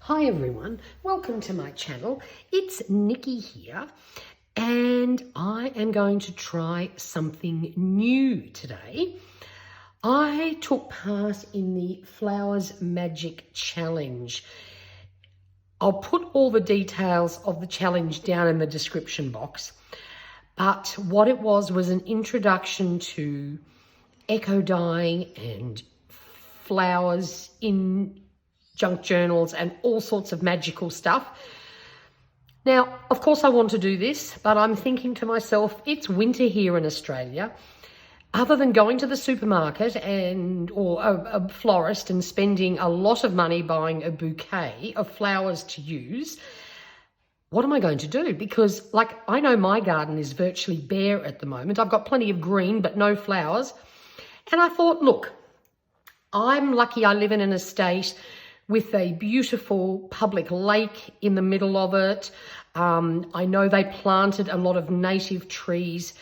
Hi everyone, welcome to my channel. It's Nikki here and I am going to try something new today. I took part in the Flowers Magic Challenge. I'll put all the details of the challenge down in the description box, but what it was an introduction to eco dyeing and flowers in junk journals and all sorts of magical stuff. Now, of course I want to do this, but I'm thinking to myself, it's winter here in Australia. Other than going to the supermarket or a florist and spending a lot of money buying a bouquet of flowers to use, what am I going to do? Because I know my garden is virtually bare at the moment. I've got plenty of green, but no flowers. And I thought, look, I'm lucky I live in an estate with a beautiful public lake in the middle of it. I know they planted a lot of native trees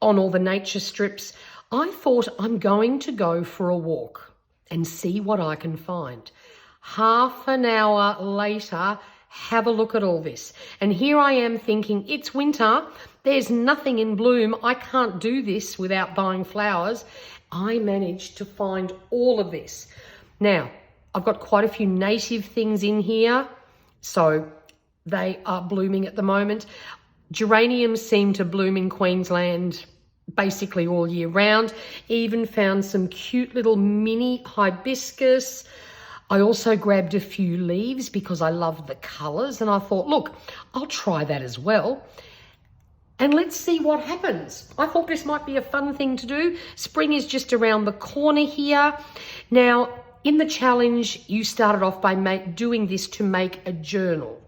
on all the nature strips. I thought I'm going to go for a walk and see what I can find. Half an hour later, have a look at all this. And here I am thinking, it's winter, there's nothing in bloom. I can't do this without buying flowers. I managed to find all of this. Now, I've got quite a few native things in here, so they are blooming at the moment. Geraniums seem to bloom in Queensland basically all year round. Even found some cute little mini hibiscus. I also grabbed a few leaves because I love the colours, and I thought, look, I'll try that as well. And let's see what happens. I thought this might be a fun thing to do. Spring is just around the corner here. Now, in the challenge, you started off by doing this to make a journal.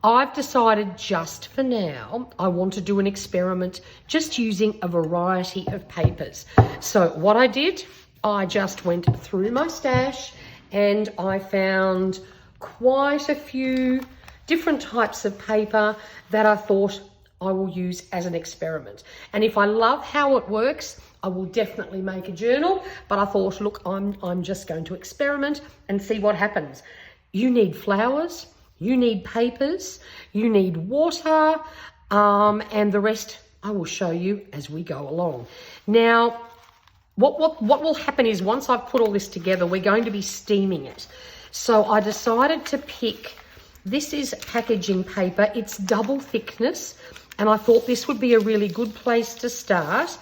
I've decided just for now, I want to do an experiment just using a variety of papers. So what I did, I just went through my stash and I found quite a few different types of paper that I thought I will use as an experiment. And if I love how it works, I will definitely make a journal, but I thought, look, I'm just going to experiment and see what happens. You need flowers, you need papers, you need water, and the rest I will show you as we go along. Now, what will happen is once I've put all this together, we're going to be steaming it. So I decided to pick, this is packaging paper, it's double thickness, and I thought this would be a really good place to start,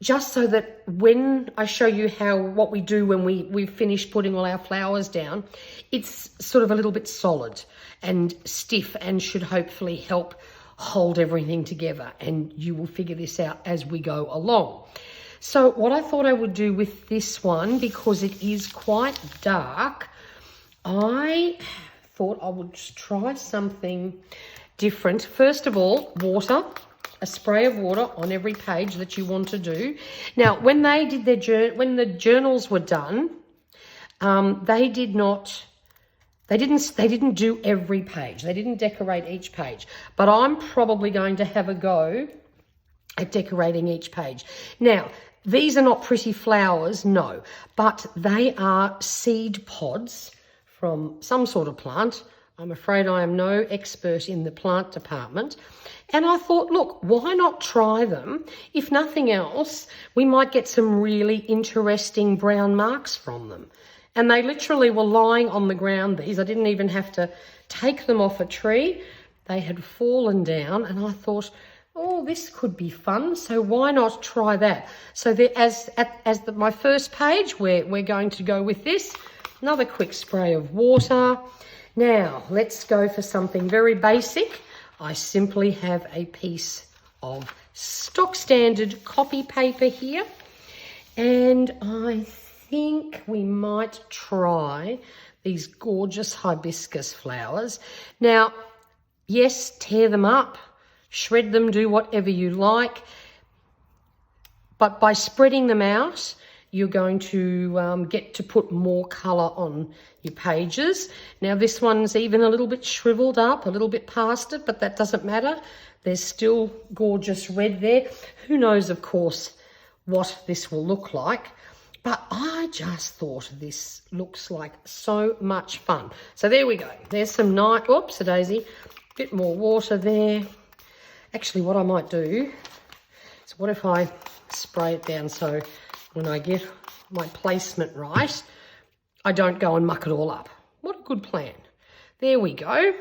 just so that when I show you what we do when we've finished putting all our flowers down, it's sort of a little bit solid and stiff and should hopefully help hold everything together. And you will figure this out as we go along. So what I thought I would do with this one, because it is quite dark, I thought I would just try something different. First of all, water. A spray of water on every page that you want to do. Now, when they did when the journals were done, they didn't do every page. They didn't decorate each page. But I'm probably going to have a go at decorating each page. Now, these are not pretty flowers, no, but they are seed pods from some sort of plant. I'm afraid I am no expert in the plant department. And I thought, look, why not try them? If nothing else, we might get some really interesting brown marks from them. And they literally were lying on the ground, these. I didn't even have to take them off a tree. They had fallen down, and I thought, oh, this could be fun, so why not try that? So my first page, we're going to go with this. Another quick spray of water. Now, let's go for something very basic. I simply have a piece of stock standard copy paper here, and I think we might try these gorgeous hibiscus flowers. Now, yes, tear them up, shred them, do whatever you like, but by spreading them out, you're going to get to put more colour on your pages. Now this one's even a little bit shriveled up, a little bit past it, but that doesn't matter. There's still gorgeous red there. Who knows, of course, what this will look like. But I just thought this looks like so much fun. So there we go. There's some nice, oops, a daisy, bit more water there. Actually, what I might do is, what if I spray it down so when I get my placement right, I don't go and muck it all up. What a good plan. There we go.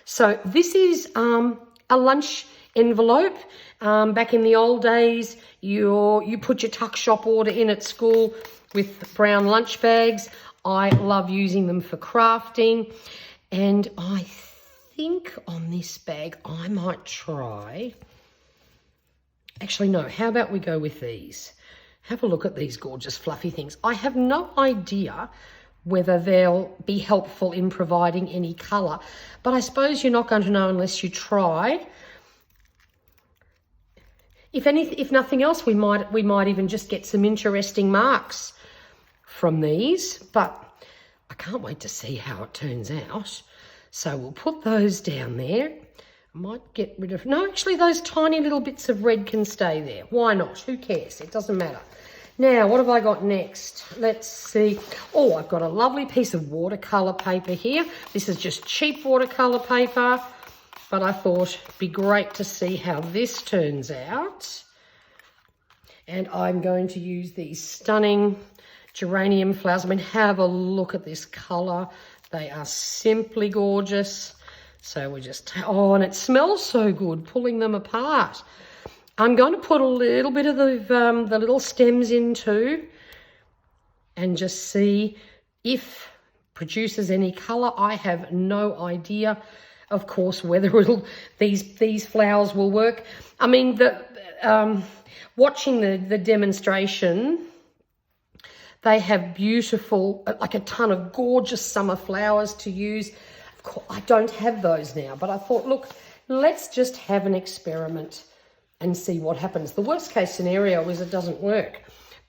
So this is a lunch envelope. Back in the old days, you put your tuck shop order in at school with brown lunch bags. I love using them for crafting. And I think on this bag, I might try... Actually, no, how about we go with these? Have a look at these gorgeous fluffy things. I have no idea whether they'll be helpful in providing any colour, but I suppose you're not going to know unless you try. If nothing else, we might even just get some interesting marks from these, but I can't wait to see how it turns out. So we'll put those down there. I might get rid of, no, actually those tiny little bits of red can stay there. Why not? Who cares? It doesn't matter. Now, what have I got next? Let's see. Oh, I've got a lovely piece of watercolour paper here. This is just cheap watercolour paper, but I thought it'd be great to see how this turns out. And I'm going to use these stunning geranium flowers. I mean, have a look at this colour. They are simply gorgeous. So we just, oh, and it smells so good pulling them apart. I'm going to put a little bit of the little stems in too and just see if produces any colour. I have no idea, of course, whether these flowers will work. I mean, watching the demonstration, they have beautiful, like a ton of gorgeous summer flowers to use. Of course, I don't have those now, but I thought, look, let's just have an experiment and see what happens. The worst case scenario is it doesn't work,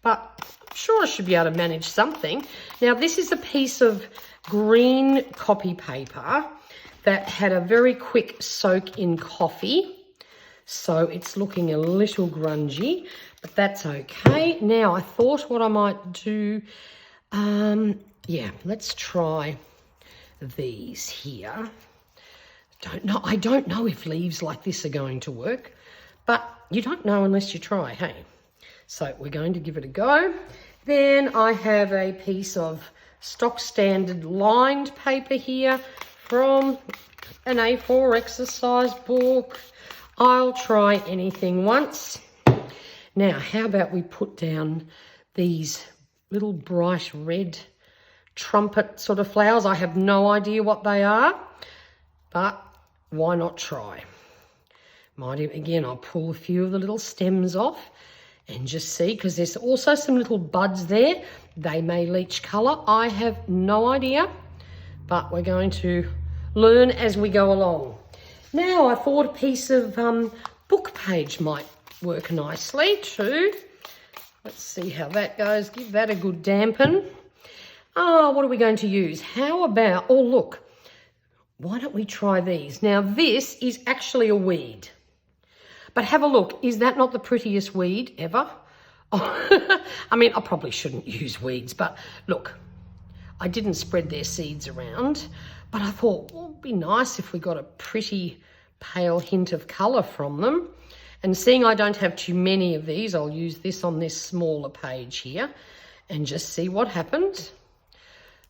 but I'm sure I should be able to manage something. Now, this is a piece of green copy paper that had a very quick soak in coffee. So it's looking a little grungy, but that's okay. Now, I thought what I might do, yeah, let's try these here. I don't know if leaves like this are going to work, but you don't know unless you try, hey? So we're going to give it a go. Then I have a piece of stock standard lined paper here from an A4 exercise book. I'll try anything once. Now, how about we put down these little bright red trumpet sort of flowers? I have no idea what they are, but why not try? Again, I'll pull a few of the little stems off and just see, because there's also some little buds there. They may leach colour. I have no idea, but we're going to learn as we go along. Now, I thought a piece of book page might work nicely too. Let's see how that goes. Give that a good dampen. Oh, what are we going to use? How about, oh, look, why don't we try these? Now, this is actually a weed. But have a look. Is that not the prettiest weed ever? Oh, I mean, I probably shouldn't use weeds, but look, I didn't spread their seeds around, but I thought, well, it'd be nice if we got a pretty pale hint of colour from them. And seeing I don't have too many of these, I'll use this on this smaller page here and just see what happens.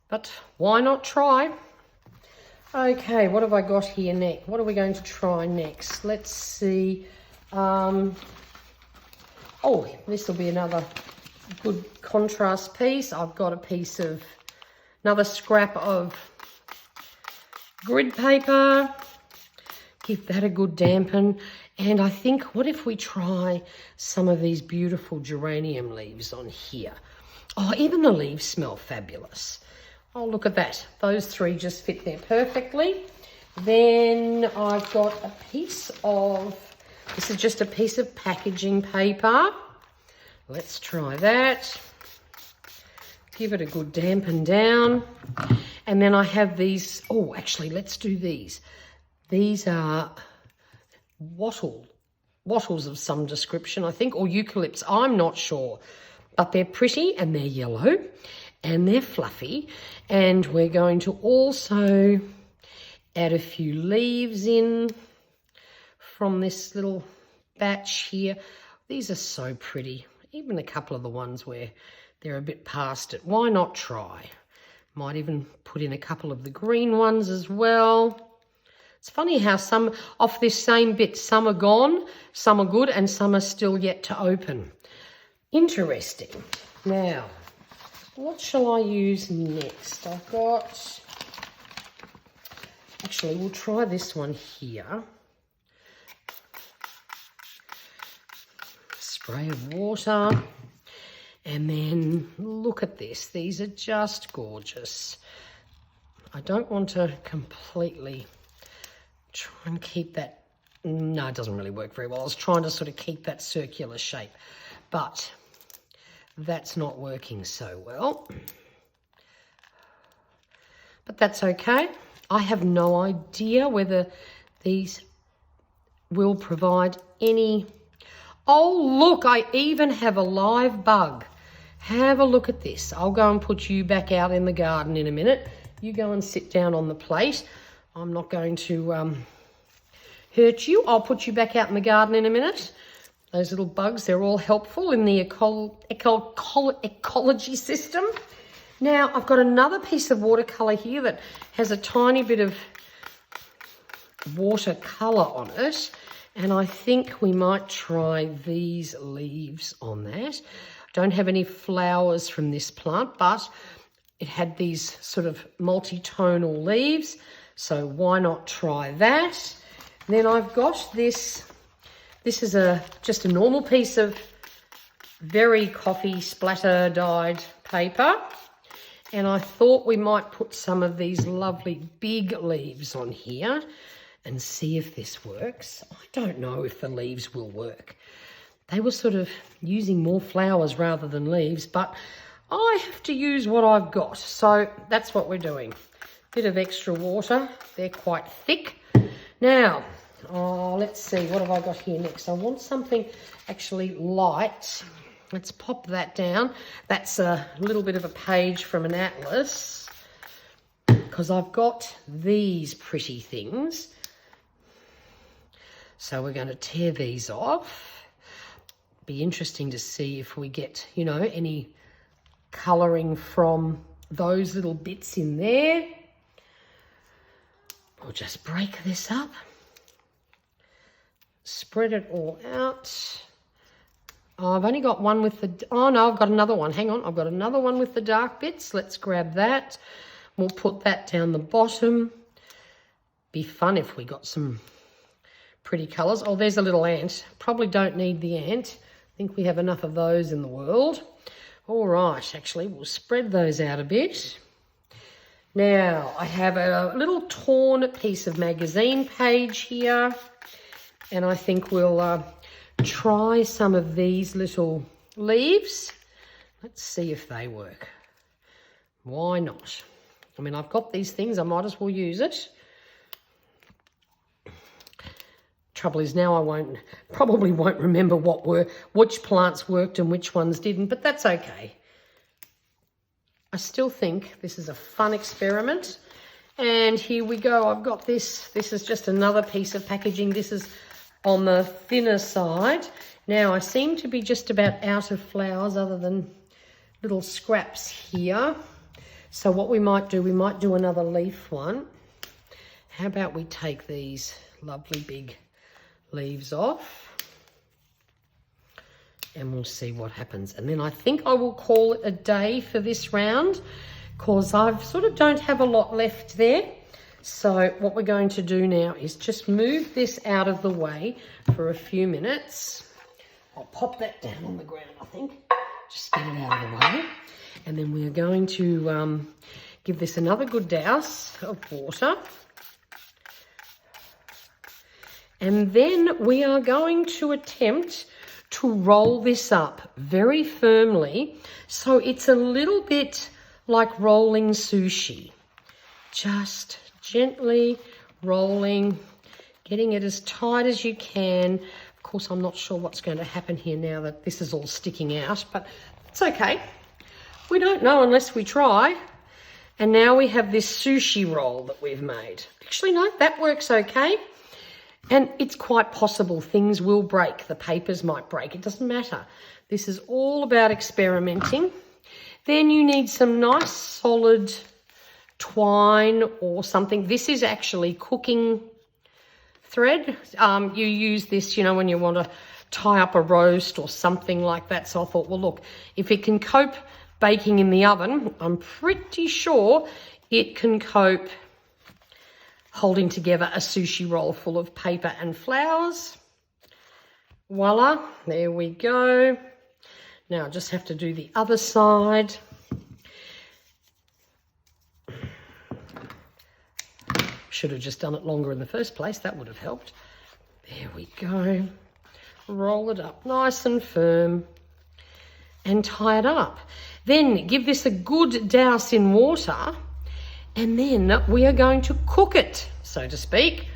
But why not try? Okay, what have I got here next? What are we going to try next? Let's see. Oh, this will be another good contrast piece. I've got a piece of, another scrap of grid paper. Give that a good dampen. And I think, what if we try some of these beautiful geranium leaves on here? Oh, even the leaves smell fabulous. Oh, look at that. Those three just fit there perfectly. Then I've got a piece of, this is just a piece of packaging paper. Let's try that. Give it a good dampen down. And then I have these, oh, actually, let's do these. These are wattles of some description, I think, or eucalypts. I'm not sure. but they're pretty and they're yellow and they're fluffy. And we're going to also add a few leaves in from this little batch here. These are so pretty. Even a couple of the ones where they're a bit past it. Why not try? Might even put in a couple of the green ones as well. It's funny how some off this same bit, some are gone, some are good, and some are still yet to open. Interesting. Now, what shall I use next? I've got, actually, we'll try this one here. Spray of water. And then look at this. These are just gorgeous. I don't want to completely try and keep that. No, it doesn't really work very well. I was trying to sort of keep that circular shape, but that's not working so well. But that's okay. I have no idea whether these will provide any. Oh, look, I even have a live bug. Have a look at this. I'll go and put you back out in the garden in a minute. You go and sit down on the plate. I'm not going to hurt you. I'll put you back out in the garden in a minute. Those little bugs, they're all helpful in the ecology system. Now, I've got another piece of watercolour here that has a tiny bit of watercolour on it. And I think we might try these leaves on that. Don't have any flowers from this plant, but it had these sort of multi-tonal leaves. So why not try that? Then I've got this. This is just a normal piece of very coffee splatter dyed paper. And I thought we might put some of these lovely big leaves on here and see if this works. I don't know if the leaves will work. They were sort of using more flowers rather than leaves, but I have to use what I've got. So that's what we're doing. Bit of extra water. They're quite thick. Now, let's see, what have I got here next? I want something actually light. Let's pop that down. That's a little bit of a page from an atlas, because I've got these pretty things. So we're going to tear these off. Be interesting to see if we get, you know, any colouring from those little bits in there. We'll just break this up. Spread it all out. Oh, I've only got one with the, oh no, I've got another one. Hang on, I've got another one with the dark bits. Let's grab that. We'll put that down the bottom. Be fun if we got some pretty colours. Oh, there's a little ant. Probably don't need the ant. I think we have enough of those in the world. All right, actually, we'll spread those out a bit. Now, I have a little torn piece of magazine page here, and I think we'll try some of these little leaves. Let's see if they work. Why not? I mean, I've got these things. I might as well use it. Trouble is now I probably won't remember which plants worked and which ones didn't, but that's okay. I still think this is a fun experiment. And here we go. I've got this. This is just another piece of packaging. This is on the thinner side. Now I seem to be just about out of flowers other than little scraps here. So what we might do another leaf one. How about we take these lovely big leaves off and we'll see what happens. And then I think I will call it a day for this round, because I sort of don't have a lot left there. So what we're going to do now is just move this out of the way for a few minutes. I'll pop that down on the ground, I think. Just get it out of the way. And then we're going to give this another good douse of water. And then we are going to attempt to roll this up very firmly, so it's a little bit like rolling sushi. Just gently rolling, getting it as tight as you can. Of course, I'm not sure what's going to happen here now that this is all sticking out, but It's okay. We don't know unless we try. And now we have this sushi roll that we've made. Actually, no, that works okay. And it's quite possible things will break. The papers might break. It doesn't matter. This is all about experimenting. Then you need some nice solid twine or something. This is actually cooking thread. You use this, you know, when you want to tie up a roast or something like that. So I thought, well, look, if it can cope baking in the oven, I'm pretty sure it can cope holding together a sushi roll full of paper and flowers. Voila, there we go. Now I just have to do the other side. Should have just done it longer in the first place. That would have helped. There we go. Roll it up nice and firm and tie it up. Then give this a good douse in water, and then we are going to cook it, so to speak.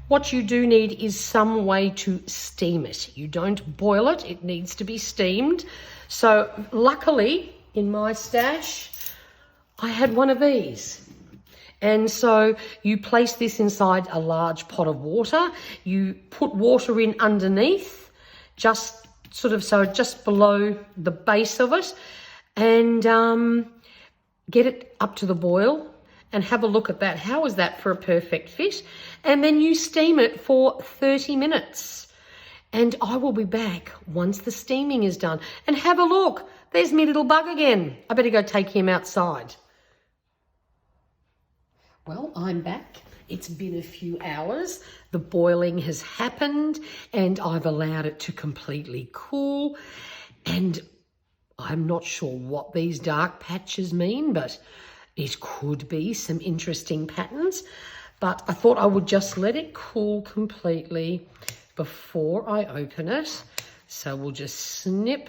What you do need is some way to steam it. You don't boil it, it needs to be steamed. So luckily in my stash, I had one of these. And so you place this inside a large pot of water. You put water in underneath, just sort of so just below the base of it, and get it up to the boil and have a look at that. How is that for a perfect fit? And then you steam it for 30 minutes. And I will be back once the steaming is done. And have a look. There's me little bug again. I better go take him outside. Well, I'm back. It's been a few hours. The boiling has happened and I've allowed it to completely cool. And I'm not sure what these dark patches mean, but it could be some interesting patterns. But I thought I would just let it cool completely before I open it. So we'll just snip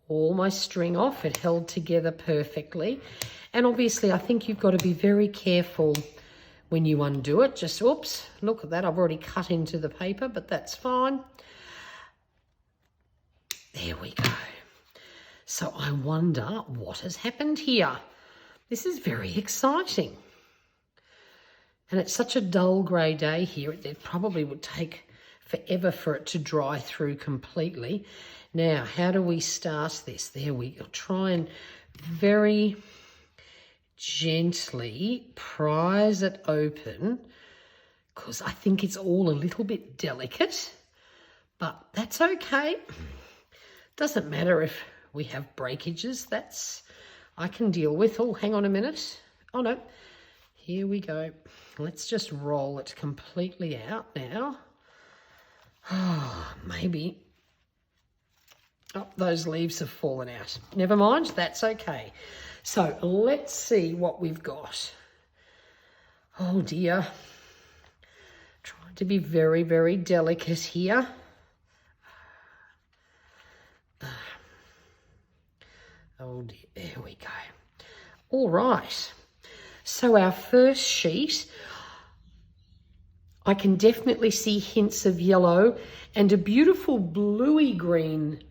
all my string off. It held together perfectly. And obviously I think you've got to be very careful when you undo it. Just, oops, look at that. I've already cut into the paper, but that's fine. There we go. So I wonder what has happened here. This is very exciting. And it's such a dull grey day here. It probably would take forever for it to dry through completely. Now, how do we start this? There we go. Try and very gently prise it open, because I think it's all a little bit delicate, but that's okay. Doesn't matter if we have breakages. That's I can deal with. Oh, hang on a minute. Oh no, here we go. Let's just roll it completely out now. Oh, maybe. Oh, those leaves have fallen out. Never mind, that's okay. So let's see what we've got. Oh dear. Trying to be very, very delicate here. Oh dear, there we go. All right. So our first sheet, I can definitely see hints of yellow and a beautiful bluey green,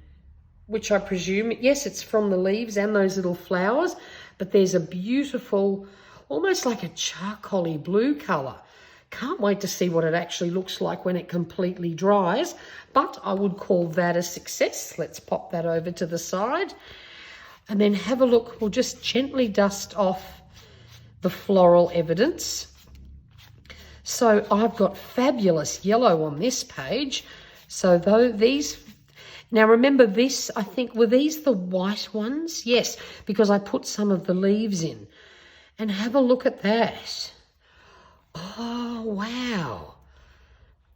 which I presume, yes, it's from the leaves and those little flowers, but there's a beautiful, almost like a charcoaly blue colour. Can't wait to see what it actually looks like when it completely dries, but I would call that a success. Let's pop that over to the side and then have a look. We'll just gently dust off the floral evidence. So I've got fabulous yellow on this page. So though these, now remember this, I think, were these the white ones? Yes, because I put some of the leaves in. And have a look at that. Oh, wow.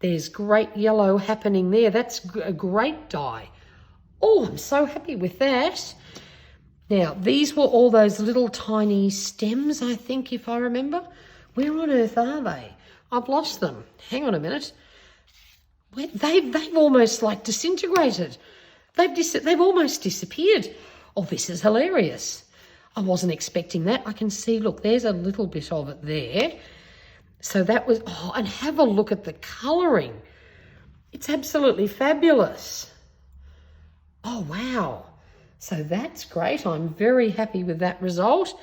There's great yellow happening there. That's a great dye. Oh, I'm so happy with that. Now, these were all those little tiny stems, I think, if I remember. Where on earth are they? I've lost them. Hang on a minute. They've almost like disintegrated. They've almost disappeared. Oh, this is hilarious. I wasn't expecting that. I can see, look, there's a little bit of it there. So that was, oh, and have a look at the colouring. It's absolutely fabulous. Oh, wow. So that's great. I'm very happy with that result.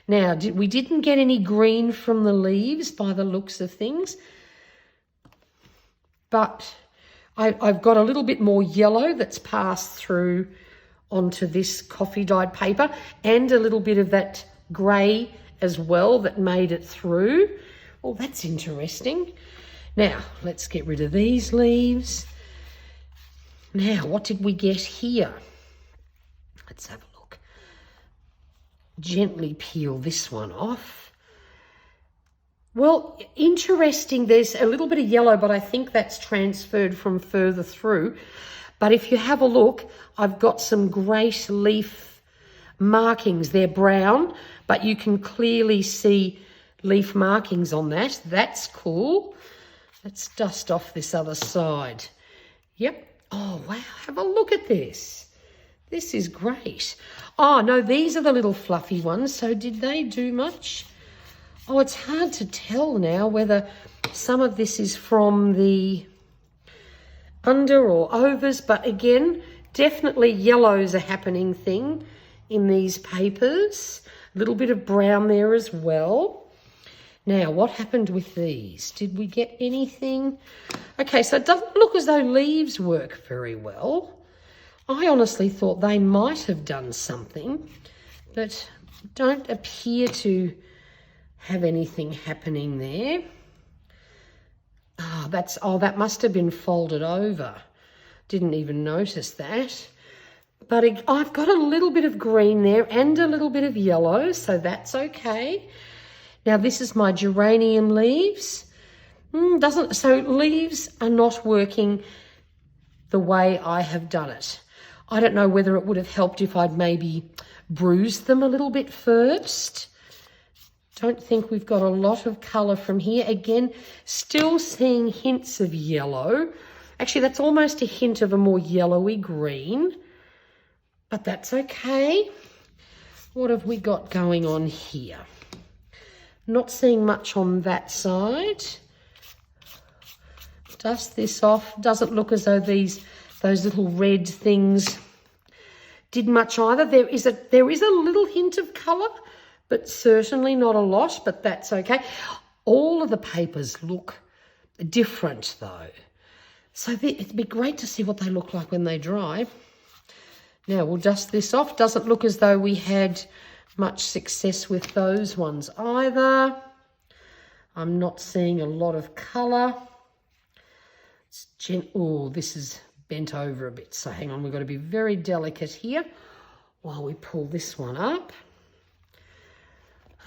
Now, we didn't get any green from the leaves by the looks of things, but I've got a little bit more yellow that's passed through onto this coffee dyed paper, and a little bit of that grey as well that made it through. Oh, that's interesting. Now, let's get rid of these leaves. Now, what did we get here? Let's have a look. Gently peel this one off. Well, interesting. There's a little bit of yellow, but I think that's transferred from further through. But if you have a look, I've got some great leaf markings. They're brown, but you can clearly see leaf markings on that. That's cool. Let's dust off this other side. Yep. Oh, wow. Have a look at this. This is great. Oh, no, these are the little fluffy ones. So did they do much? Oh, it's hard to tell now whether some of this is from the under or overs, but again, definitely yellow's a happening thing in these papers. A little bit of brown there as well. Now, what happened with these? Did we get anything? Okay, so it doesn't look as though leaves work very well. I honestly thought they might have done something, but don't appear to have anything happening there. That must have been folded over. Didn't even notice that. But I've got a little bit of green there and a little bit of yellow, so that's okay. Now, this is my geranium leaves. So leaves are not working the way I have done it. I don't know whether it would have helped if I'd maybe bruised them a little bit first. Don't think we've got a lot of colour from here. Again, still seeing hints of yellow. Actually, that's almost a hint of a more yellowy green, but that's okay. What have we got going on here? Not seeing much on that side. Dust this off. Doesn't look as though those little red things did much either. There is a little hint of colour, but certainly not a lot, but that's okay. All of the papers look different though. So it'd be great to see what they look like when they dry. Now we'll dust this off. Doesn't look as though we had much success with those ones either. I'm not seeing a lot of colour. Oh, this is bent over a bit, so hang on, we've got to be very delicate here while we pull this one up.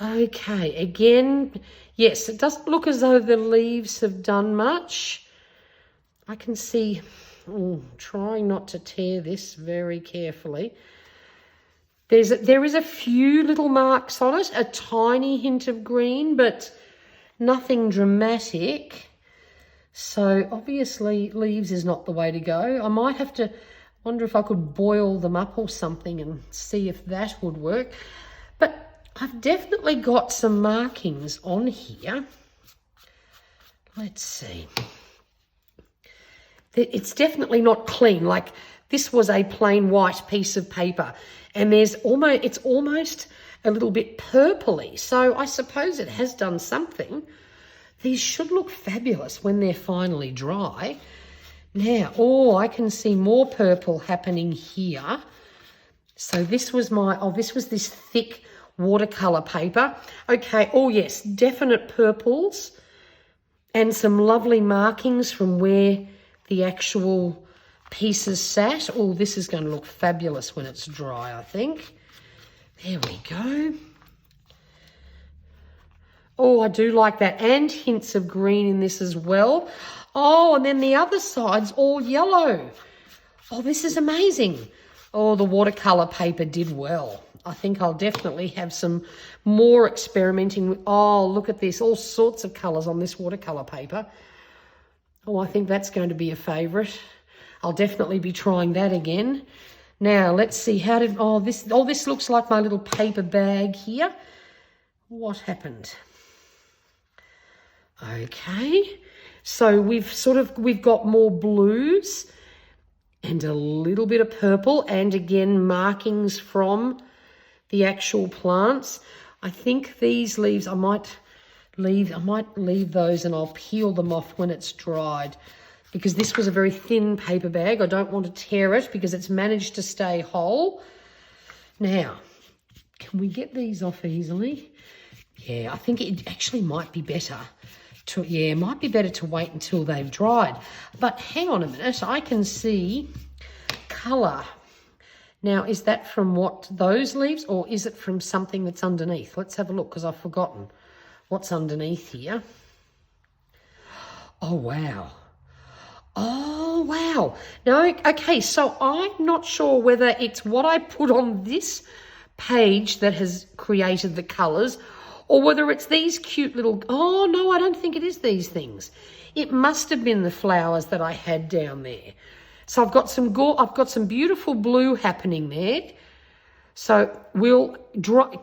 Okay, again, yes, it doesn't look as though the leaves have done much. I can see, trying not to tear this very carefully. There is a few little marks on it, a tiny hint of green, but nothing dramatic. So obviously leaves is not the way to go. I might have to wonder if I could boil them up or something and see if that would work. But I've definitely got some markings on here. Let's see. It's definitely not clean. Like this was a plain white piece of paper, and it's almost a little bit purpley. So I suppose it has done something. These should look fabulous when they're finally dry. Now, I can see more purple happening here. So this was this thick watercolour paper. Okay, yes, definite purples and some lovely markings from where the actual pieces sat. Oh, this is going to look fabulous when it's dry, I think. There we go. Oh, I do like that. And hints of green in this as well. Oh, and then the other side's all yellow. Oh, this is amazing. Oh, the watercolour paper did well. I think I'll definitely have some more experimenting with. Oh, look at this. All sorts of colours on this watercolour paper. Oh, I think that's going to be a favourite. I'll definitely be trying that again. Now, let's see. This looks like my little paper bag here. What happened? Okay, so we've got more blues and a little bit of purple, and again markings from the actual plants. I think these leaves I might leave those, and I'll peel them off when it's dried, because this was a very thin paper bag. I don't want to tear it because it's managed to stay whole. Now, can we get these off easily? Yeah, I think it actually might be better to wait until they've dried. But hang on a minute, I can see colour. Now, is that from those leaves, or is it from something that's underneath? Let's have a look, because I've forgotten what's underneath here. Oh, wow. Oh, wow. No, okay, so I'm not sure whether it's what I put on this page that has created the colours, or whether it's these cute little... Oh, no, I don't think it is these things. It must have been the flowers that I had down there. So I've got some beautiful blue happening there. So we'll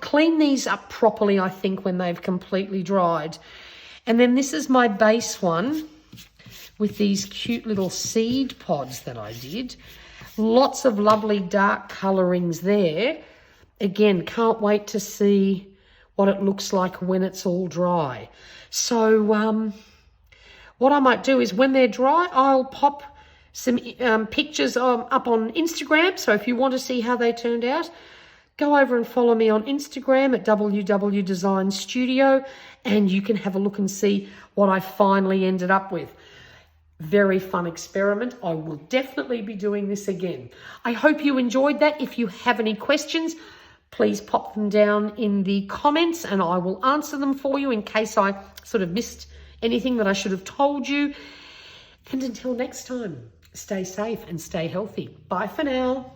clean these up properly, I think, when they've completely dried. And then this is my base one with these cute little seed pods that I did. Lots of lovely dark colourings there. Again, can't wait to see what it looks like when it's all dry. So what I might do is when they're dry, I'll pop some pictures up on Instagram. So if you want to see how they turned out, go over and follow me on Instagram at WW Design Studio, and you can have a look and see what I finally ended up with. Very fun experiment. I will definitely be doing this again. I hope you enjoyed that. If you have any questions, please pop them down in the comments and I will answer them for you in case I sort of missed anything that I should have told you. And until next time, stay safe and stay healthy. Bye for now.